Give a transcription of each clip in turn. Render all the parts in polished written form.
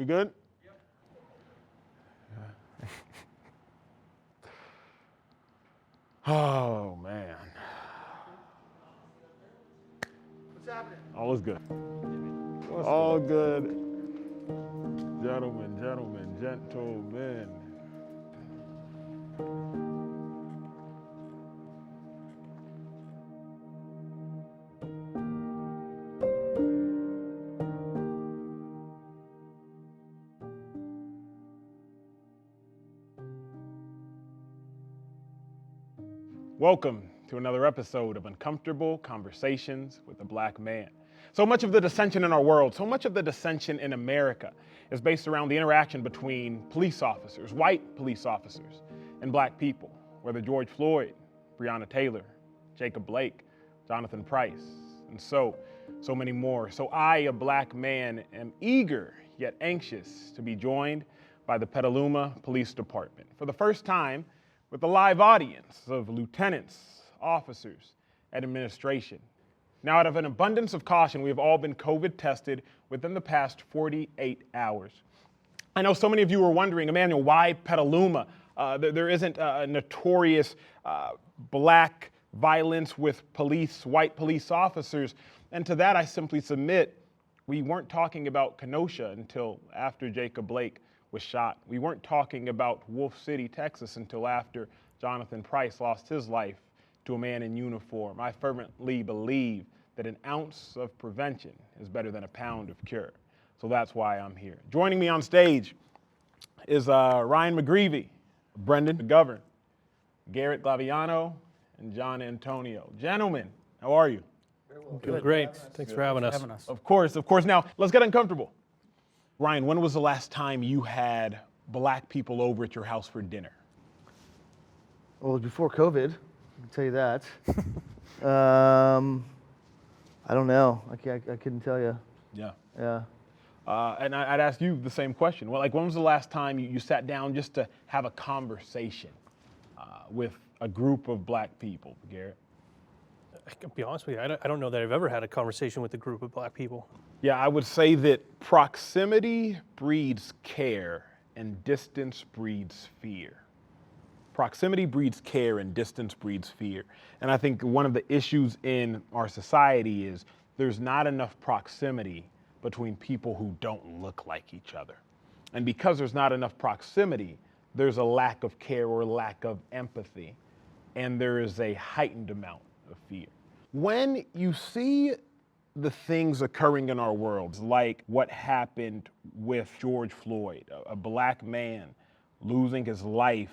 We good? Yep. Oh, man. What's happening? All is good. All good. Gentlemen, gentlemen. Welcome to another episode of Uncomfortable Conversations with a Black Man. So much of the dissension in our world, so much of the dissension in America is based around the interaction between police officers, white police officers, and black people, whether George Floyd, Breonna Taylor, Jacob Blake, Jonathan Price, and so many more. So I, a black man, am eager yet anxious to be joined by the Petaluma Police Department for the first time with a live audience of lieutenants, officers, and administration. Now, out of an abundance of caution, we have all been COVID tested within the past 48 hours. I know so many of you are wondering, Emmanuel, why Petaluma? There isn't a notorious black violence with white police officers. And to that, I simply submit, we weren't talking about Kenosha until after Jacob Blake was shot. We weren't talking about Wolf City, Texas until after Jonathan Price lost his life to a man in uniform. I fervently believe that an ounce of prevention is better than a pound of cure. So that's why I'm here. Joining me on stage is Ryan McGreevy, Brendan McGovern, Garrett Glaviano, and John Antonio. Gentlemen, how are you? Very well. Doing great. Thanks for having us. Of course. Now, let's get uncomfortable. Ryan, when was the last time you had black people over at your house for dinner? Well, it was before COVID, I can tell you that. I don't know. I couldn't tell you. Yeah. Yeah. And I'd ask you the same question. Well, like, when was the last time you sat down just to have a conversation with a group of black people, Garrett? I can be honest with you, I don't know that I've ever had a conversation with a group of black people. Yeah, I would say that proximity breeds care and distance breeds fear. Proximity breeds care and distance breeds fear. And I think one of the issues in our society is there's not enough proximity between people who don't look like each other. And because there's not enough proximity, there's a lack of care or lack of empathy. And there is a heightened amount of fear. When you see the things occurring in our world, like what happened with George Floyd, a black man losing his life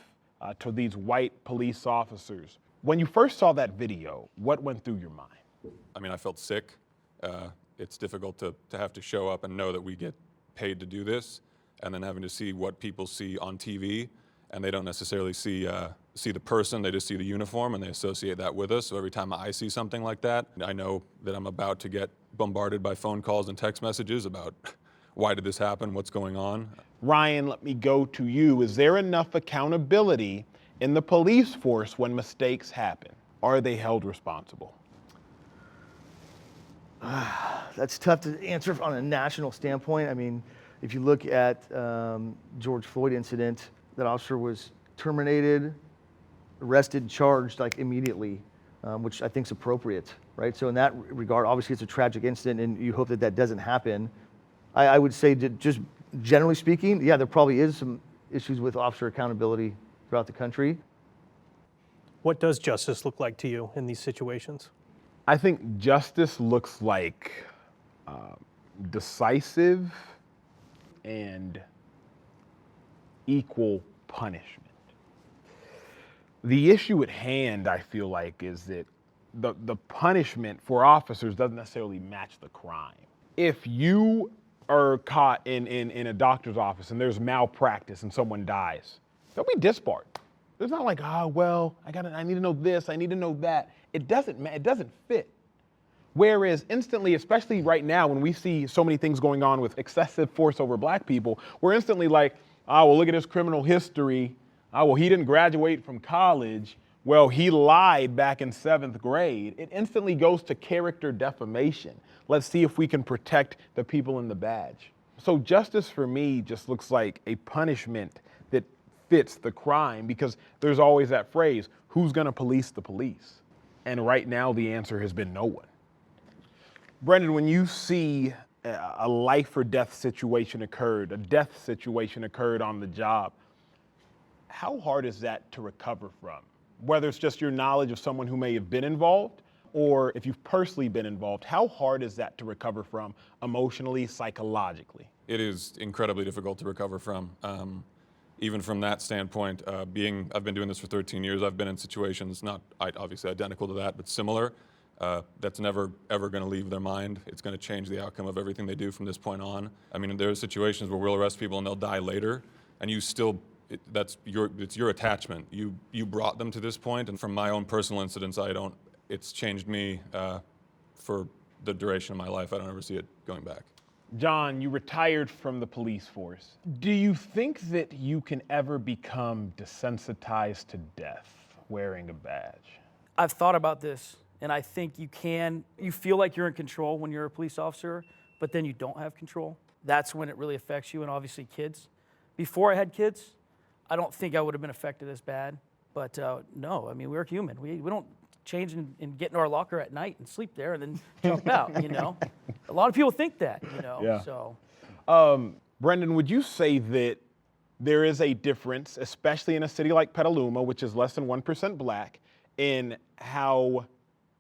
to these white police officers. When you first saw that video, what went through your mind? I mean, I felt sick. It's difficult to have to show up and know that we get paid to do this, and then having to see what people see on TV, and they don't necessarily see the person, they just see the uniform, and they associate that with us. So every time I see something like that, I know that I'm about to get bombarded by phone calls and text messages about why did this happen, what's going on. Ryan, let me go to you. Is there enough accountability in the police force when mistakes happen? Are they held responsible? That's tough to answer on a national standpoint. I mean, if you look at George Floyd incident, that officer was terminated, arrested, charged like immediately, which I think is appropriate, right? So in that regard, obviously it's a tragic incident and you hope that that doesn't happen. I would say that just generally speaking, yeah, there probably is some issues with officer accountability throughout the country. What does justice look like to you in these situations? I think justice looks like decisive and equal punishment. The issue at hand, I feel like, is that the punishment for officers doesn't necessarily match the crime. If you are caught in a doctor's office and there's malpractice and someone dies, they'll be disbarred. It's not like, I need to know this, I need to know that. It doesn't fit. Whereas instantly, especially right now when we see so many things going on with excessive force over black people, we're instantly like, well, look at his criminal history. Well, he didn't graduate from college. Well, he lied back in 7th grade. It instantly goes to character defamation. Let's see if we can protect the people in the badge. So justice for me just looks like a punishment that fits the crime, because there's always that phrase, who's gonna police the police? And right now the answer has been no one. Brendan, when you see a life or death situation occurred, a death situation occurred on the job, how hard is that to recover from? Whether it's just your knowledge of someone who may have been involved, or if you've personally been involved, how hard is that to recover from emotionally, psychologically? It is incredibly difficult to recover from. Even from that standpoint, I've been doing this for 13 years, I've been in situations, not obviously identical to that, but similar, that's never, ever gonna leave their mind. It's gonna change the outcome of everything they do from this point on. I mean, there are situations where we'll arrest people and they'll die later, and you still, it's your attachment. You brought them to this point, and from my own personal incidents, it's changed me for the duration of my life. I don't ever see it going back. John, you retired from the police force. Do you think that you can ever become desensitized to death wearing a badge? I've thought about this, and I think you feel like you're in control when you're a police officer, but then you don't have control. That's when it really affects you, and obviously kids. Before I had kids, I don't think I would have been affected as bad, but no, I mean, we're human. We don't change and get in our locker at night and sleep there and then jump out, you know? A lot of people think that, you know, Yeah. so. Brendan, would you say that there is a difference, especially in a city like Petaluma, which is less than 1% black, in how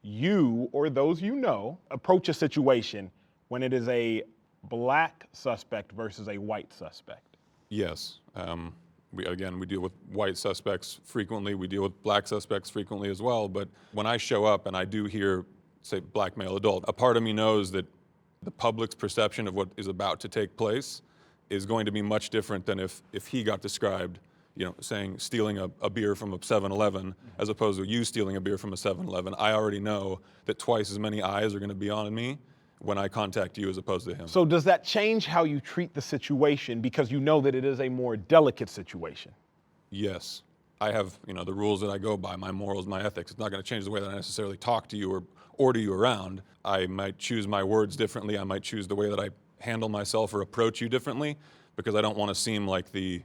you or those you know approach a situation when it is a black suspect versus a white suspect? Yes. We deal with white suspects frequently. We deal with black suspects frequently as well. But when I show up and I do hear, say, black male adult, a part of me knows that the public's perception of what is about to take place is going to be much different than if he got described, you know, saying stealing a beer from a 7-Eleven as opposed to you stealing a beer from a 7-Eleven. I already know that twice as many eyes are going to be on me when I contact you as opposed to him. So does that change how you treat the situation because you know that it is a more delicate situation? Yes. I have, you know, the rules that I go by, my morals, my ethics. It's not going to change the way that I necessarily talk to you or order you around. I might choose my words differently. I might choose the way that I handle myself or approach you differently, because I don't want to seem like the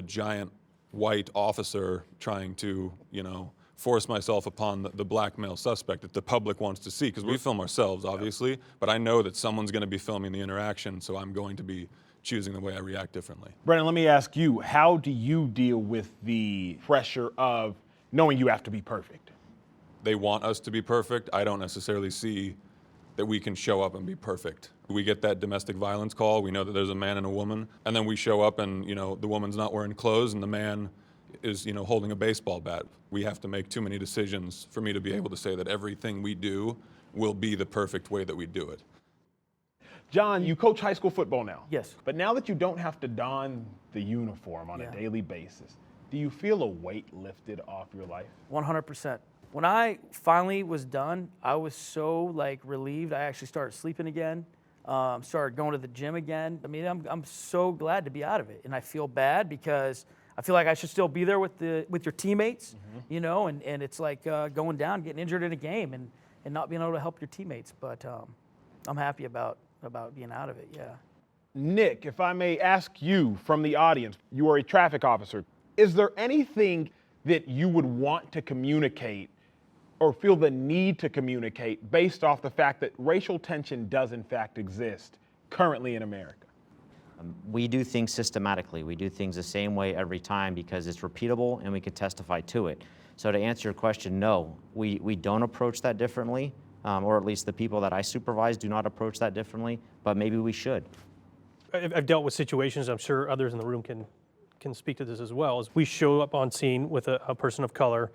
giant white officer trying to, you know, force myself upon the black male suspect that the public wants to see, because we film ourselves, obviously, but I know that someone's going to be filming the interaction, so I'm going to be choosing the way I react differently. Brendan, let me ask you, how do you deal with the pressure of knowing you have to be perfect? They want us to be perfect. I don't necessarily see that we can show up and be perfect. We get that domestic violence call, we know that there's a man and a woman, and then we show up and, you know, the woman's not wearing clothes and the man is, you know, holding a baseball bat. We have to make too many decisions for me to be able to say that everything we do will be the perfect way that we do it. John, you coach high school football now. Yes. But now that you don't have to don the uniform on a daily basis, do you feel a weight lifted off your life? 100%. When I finally was done, I was so relieved. I actually started sleeping again, started going to the gym again. I mean, I'm so glad to be out of it, and I feel bad because I feel like I should still be there with your teammates, you know, and it's like going down, getting injured in a game, and not being able to help your teammates. But I'm happy about being out of it. Yeah. Nick, if I may ask you from the audience, you are a traffic officer. Is there anything that you would want to communicate or feel the need to communicate based off the fact that racial tension does in fact exist currently in America? We do things systematically. We do things the same way every time because it's repeatable and we can testify to it. So to answer your question, no, we don't approach that differently, or at least the people that I supervise do not approach that differently, but maybe we should. I've dealt with situations, I'm sure others in the room can speak to this as well, is we show up on scene with a person of color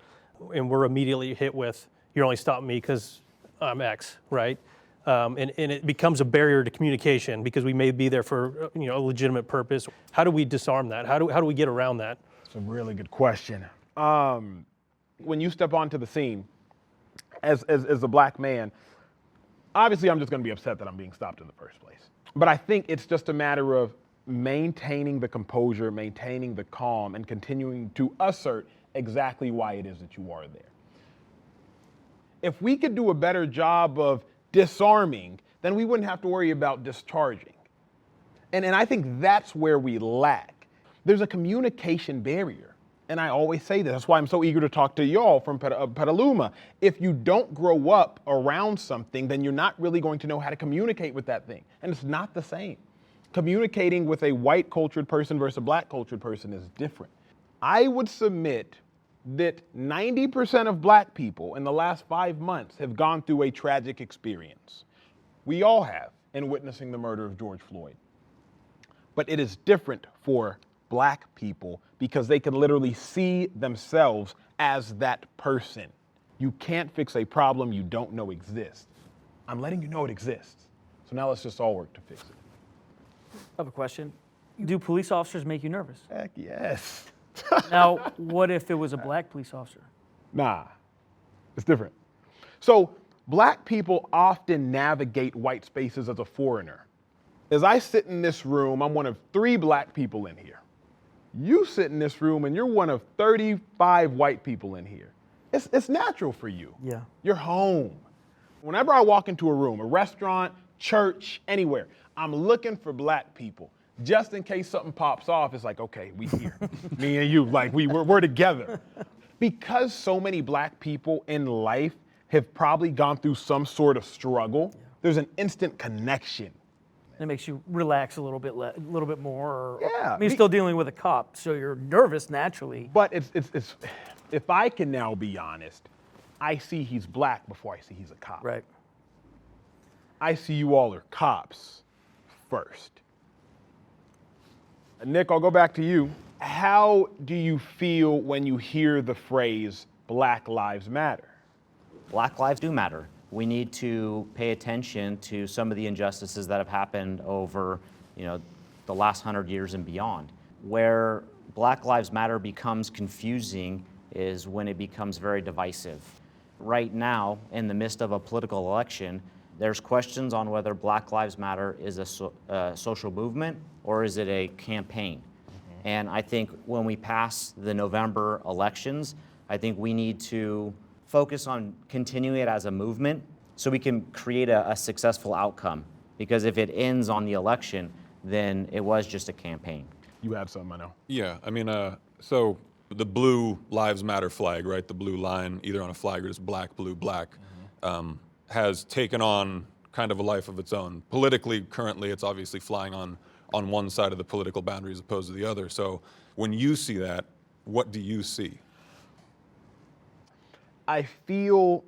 and we're immediately hit with, you're only stopping me because I'm X, right? And it becomes a barrier to communication because we may be there for, you know, a legitimate purpose. How do we disarm that? How do we get around that? It's a really good question. When you step onto the scene as a black man, obviously I'm just going to be upset that I'm being stopped in the first place. But I think it's just a matter of maintaining the composure, maintaining the calm, and continuing to assert exactly why it is that you are there. If we could do a better job of disarming, then we wouldn't have to worry about discharging. And I think that's where we lack. There's a communication barrier. And I always say this. That's why I'm so eager to talk to y'all from Petaluma. If you don't grow up around something, then you're not really going to know how to communicate with that thing. And it's not the same. Communicating with a white cultured person versus a black cultured person is different. I would submit that 90% of black people in the last 5 months have gone through a tragic experience. We all have in witnessing the murder of George Floyd. But it is different for black people because they can literally see themselves as that person. You can't fix a problem you don't know exists. I'm letting you know it exists. So now let's just all work to fix it. I have a question. Do police officers make you nervous? Heck yes. Now, what if it was a black police officer? Nah, it's different. So black people often navigate white spaces as a foreigner. As I sit in this room, I'm one of 3 black people in here. You sit in this room and you're one of 35 white people in here. It's natural for you. Yeah. You're home. Whenever I walk into a room, a restaurant, church, anywhere, I'm looking for black people. Just in case something pops off, it's like, okay, we here. Me and you, like we're together. Because so many black people in life have probably gone through some sort of struggle, there's an instant connection. And it makes you relax a little bit more. Or, Yeah. I mean, you're still dealing with a cop, so you're nervous naturally. But it's if I can now be honest, I see he's black before I see he's a cop. Right. I see you all are cops first. Nick, I'll go back to you. How do you feel when you hear the phrase Black Lives Matter? Black lives do matter. We need to pay attention to some of the injustices that have happened over, the last 100 years and beyond. Where Black Lives Matter becomes confusing is when it becomes very divisive. Right now, in the midst of a political election, there's questions on whether Black Lives Matter is a social movement or is it a campaign. And I think when we pass the November elections, I think we need to focus on continuing it as a movement so we can create a successful outcome. Because if it ends on the election, then it was just a campaign. You have something, I know. Yeah, I mean, so the blue Lives Matter flag, right? The blue line, either on a flag or just black, blue, black, has taken on kind of a life of its own. Politically, currently, it's obviously flying on one side of the political boundary as opposed to the other. So when you see that, what do you see? I feel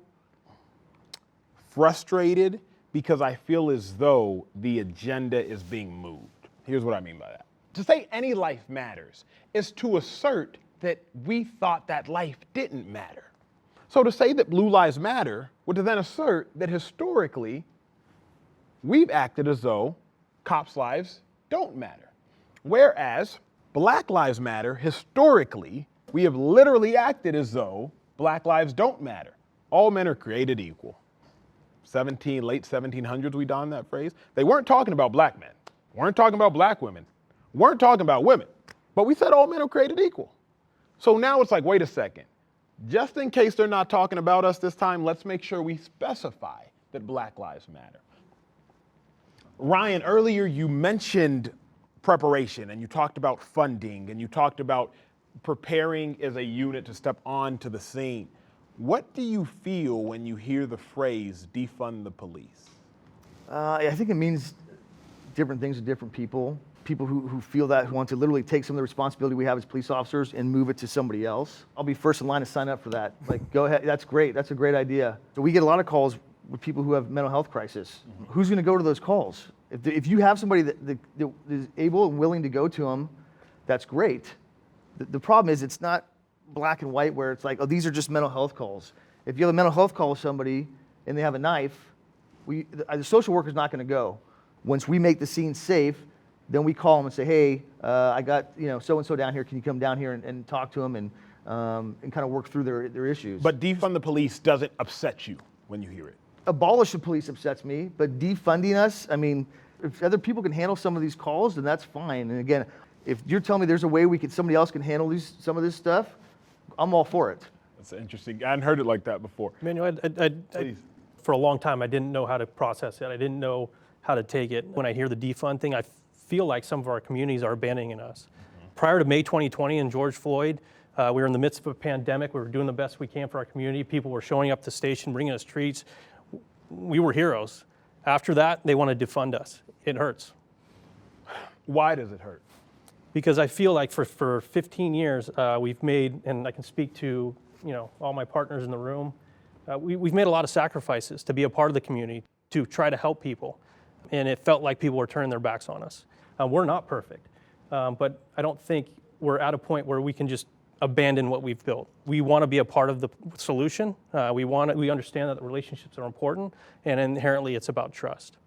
frustrated because I feel as though the agenda is being moved. Here's what I mean by that. To say any life matters is to assert that we thought that life didn't matter. So to say that blue lives matter would then assert that historically we've acted as though cops' lives don't matter. Whereas black lives matter, historically, we have literally acted as though black lives don't matter. All men are created equal. Late 1700s, we donned that phrase. They weren't talking about black men, weren't talking about black women, weren't talking about women, but we said all men are created equal. So now it's like, wait a second. Just in case they're not talking about us this time, let's make sure we specify that black lives matter. Ryan, earlier you mentioned preparation and you talked about funding and you talked about preparing as a unit to step onto the scene. What do you feel when you hear the phrase defund the police? I think it means different things to different people. People who feel that, who want to literally take some of the responsibility we have as police officers and move it to somebody else. I'll be first in line to sign up for that. Like, go ahead, that's great, that's a great idea. So we get a lot of calls with people who have mental health crisis. Mm-hmm. Who's gonna go to those calls? If you have somebody that is able and willing to go to them, that's great. The problem is it's not black and white where it's like, oh, these are just mental health calls. If you have a mental health call with somebody and they have a knife, the social worker's not gonna go. Once we make the scene safe, then we call them and say, hey, I got so-and-so down here, can you come down here and talk to them and kind of work through their issues. But defund the police doesn't upset you when you hear it? Abolish the police upsets me, but defunding us, I mean, if other people can handle some of these calls, then that's fine. And again, if you're telling me there's a way somebody else can handle some of this stuff, I'm all for it. That's interesting. I hadn't heard it like that before. Emmanuel, for a long time, I didn't know how to process it. I didn't know how to take it. When I hear the defund thing, I feel like some of our communities are abandoning us. Prior to May 2020 and George Floyd, we were in the midst of a pandemic. We were doing the best we can for our community. People were showing up to station, bringing us treats. We were heroes. After that, they want to defund us. It hurts. Why does it hurt? Because I feel like for 15 years, we've made, and I can speak to all my partners in the room, we've made a lot of sacrifices to be a part of the community, to try to help people. And it felt like people were turning their backs on us. We're not perfect, but I don't think we're at a point where we can just abandon what we've built. We want to be a part of the solution. We understand that the relationships are important, and inherently it's about trust.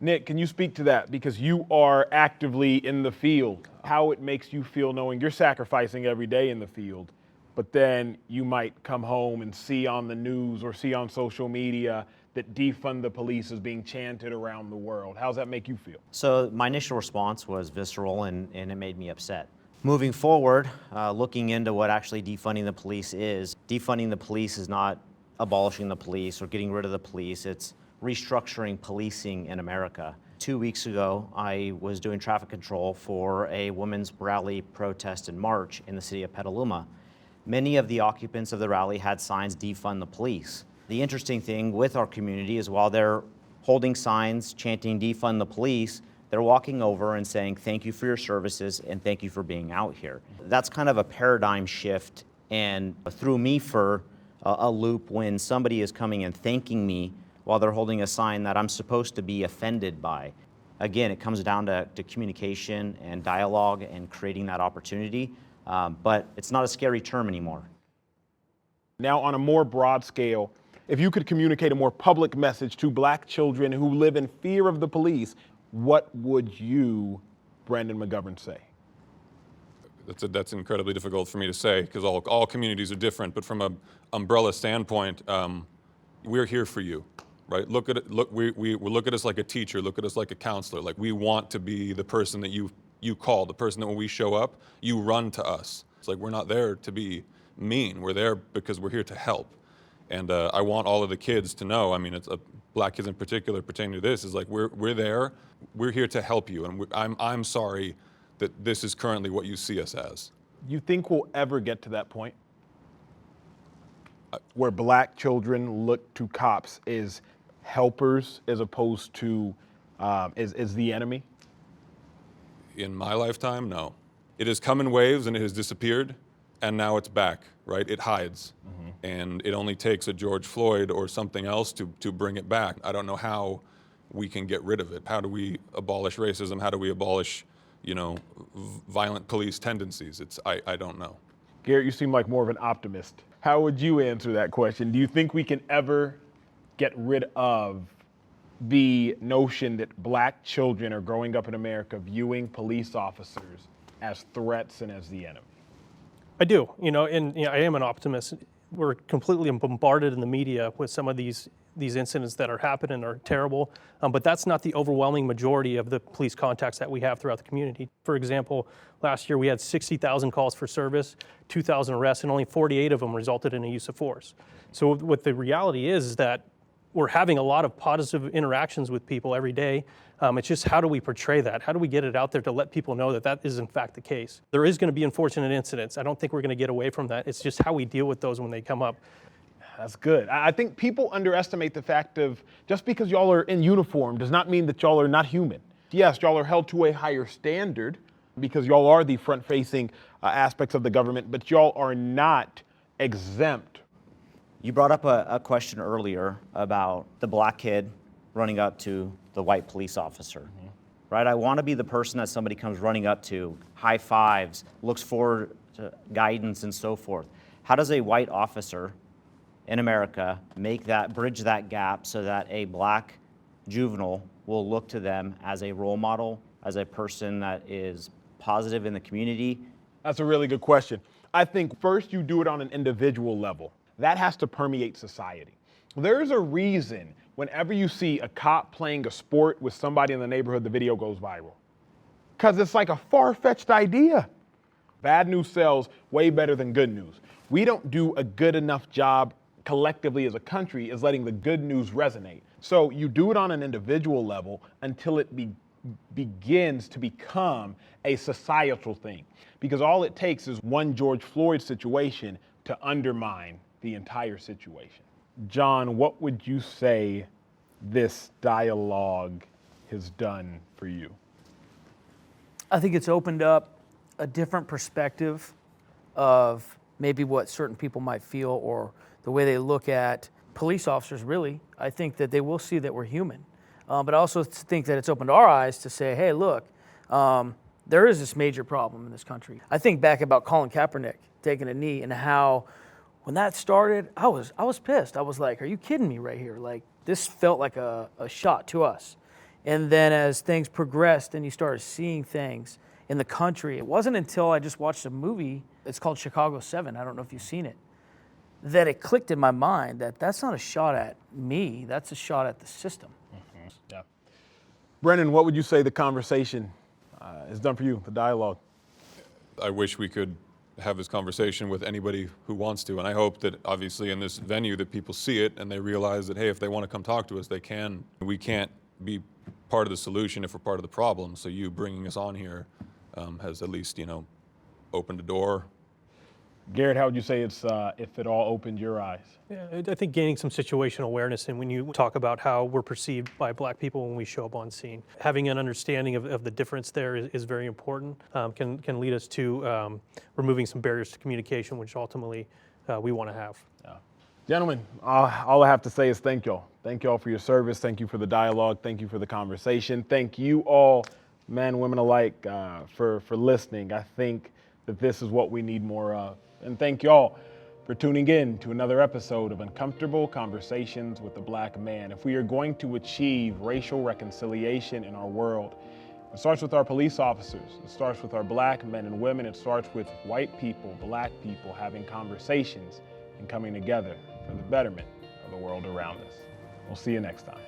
Nick, can you speak to that? Because you are actively in the field, how it makes you feel knowing you're sacrificing every day in the field, but then you might come home and see on the news or see on social media that defund the police is being chanted around the world. How does that make you feel? So my initial response was visceral and it made me upset. Moving forward, looking into what actually defunding the police is not abolishing the police or getting rid of the police. It's restructuring policing in America. 2 weeks ago, I was doing traffic control for a women's rally, protest, and march in the city of Petaluma. Many of the occupants of the rally had signs, defund the police. The interesting thing with our community is while they're holding signs, chanting defund the police, they're walking over and saying, thank you for your services and thank you for being out here. That's kind of a paradigm shift and threw me for a loop when somebody is coming and thanking me while they're holding a sign that I'm supposed to be offended by. Again, it comes down to communication and dialogue and creating that opportunity, but it's not a scary term anymore. Now, on a more broad scale, if you could communicate a more public message to Black children who live in fear of the police, what would you, Brandon McGovern, say? That's incredibly difficult for me to say because all communities are different, but from an umbrella standpoint, we're here for you. Right? Look at us like a teacher. Look at us like a counselor. Like we want to be the person that you call, the person that when we show up, you run to us. It's like we're not there to be mean. We're there because we're here to help. And I want all of the kids to know. I mean, it's Black kids in particular pertaining to this is like we're there. We're here to help you. And I'm sorry that this is currently what you see us as. You think we'll ever get to that point where Black children look to cops as helpers as opposed to as the enemy? In my lifetime, no. It has come in waves and it has disappeared, and now it's back, right? It hides. And it only takes a George Floyd or something else to bring it back. I don't know how we can get rid of it. How do we abolish racism? How do we abolish, violent police tendencies? I don't know. Garrett, you seem like more of an optimist. How would you answer that question? Do you think we can ever get rid of the notion that Black children are growing up in America viewing police officers as threats and as the enemy? I do, I am an optimist. We're completely bombarded in the media with some of these incidents that are happening are terrible, but that's not the overwhelming majority of the police contacts that we have throughout the community. For example, last year we had 60,000 calls for service, 2,000 arrests, and only 48 of them resulted in a use of force. So what the reality is that we're having a lot of positive interactions with people every day. It's just how do we portray that? How do we get it out there to let people know that that is in fact the case? There is going to be unfortunate incidents. I don't think we're going to get away from that. It's just how we deal with those when they come up. That's good. I think people underestimate the fact of just because y'all are in uniform does not mean that y'all are not human. Yes, y'all are held to a higher standard because y'all are the front-facing aspects of the government, but y'all are not exempt. You brought up a question earlier about the Black kid running up to the white police officer, right? I want to be the person that somebody comes running up to, high fives, looks forward to guidance and so forth. How does a white officer in America bridge that gap so that a Black juvenile will look to them as a role model, as a person that is positive in the community? That's a really good question. I think first you do it on an individual level. That has to permeate society. There's a reason whenever you see a cop playing a sport with somebody in the neighborhood, the video goes viral. Because it's like a far-fetched idea. Bad news sells way better than good news. We don't do a good enough job collectively as a country as letting the good news resonate. So you do it on an individual level until it begins to become a societal thing. Because all it takes is one George Floyd situation to undermine the entire situation. John, what would you say this dialogue has done for you? I think it's opened up a different perspective of maybe what certain people might feel or the way they look at police officers, really. I think that they will see that we're human. But I also think that it's opened our eyes to say, hey, look, there is this major problem in this country. I think back about Colin Kaepernick taking a knee and how when that started, I was pissed. I was like, are you kidding me right here? Like, this felt like a shot to us. And then as things progressed and you started seeing things in the country, it wasn't until I just watched a movie, it's called Chicago 7, I don't know if you've seen it, that it clicked in my mind that that's not a shot at me, that's a shot at the system. Mm-hmm. Yeah. Brennan, what would you say the conversation has done for you, the dialogue? I wish we could have this conversation with anybody who wants to, and I hope that obviously in this venue that people see it and they realize that, hey, if they want to come talk to us, they can. We can't be part of the solution if we're part of the problem, so you bringing us on here has at least, opened a door. Garrett, how would you say it's, if it all opened your eyes? Yeah, I think gaining some situational awareness, and when you talk about how we're perceived by Black people when we show up on scene, having an understanding of the difference there is very important, can lead us to removing some barriers to communication, which ultimately we want to have. Yeah. Gentlemen, all I have to say is thank y'all. Thank y'all for your service. Thank you for the dialogue. Thank you for the conversation. Thank you all, men, women alike, for listening. I think that this is what we need more of. And thank y'all for tuning in to another episode of Uncomfortable Conversations with the Black Man. If we are going to achieve racial reconciliation in our world, it starts with our police officers. It starts with our Black men and women. It starts with white people, Black people having conversations and coming together for the betterment of the world around us. We'll see you next time.